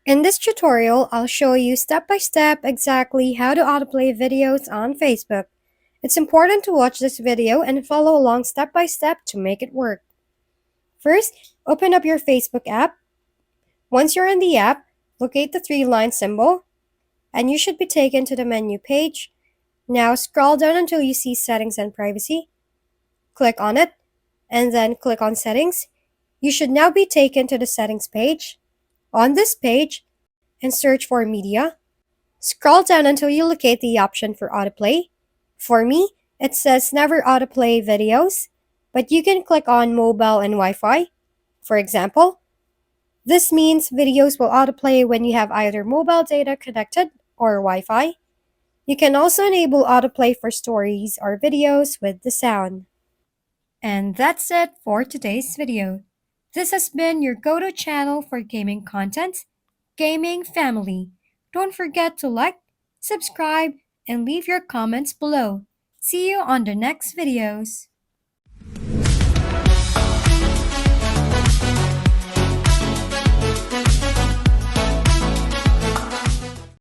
In this tutorial, I'll show you step by step exactly how to autoplay videos on Facebook. It's important to watch this video and follow along step by step to make it work. First, open up your Facebook app. Once you're in the app, locate the three-line symbol, and you should be taken to the menu page. Now scroll down until you see Settings and Privacy. Click on it, and then click on Settings. You should now be taken to the Settings page. On this page, and search for Media. Scroll down until you locate the option for autoplay. For me, it says never autoplay videos, but you can click on mobile and Wi-Fi. For example, this means videos will autoplay when you have either mobile data connected or Wi-Fi. You can also enable autoplay for stories or videos with the sound. And that's it for today's video. This has been your go-to channel for gaming content, Gaming Family. Don't forget to like, subscribe, and leave your comments below. See you on the next videos.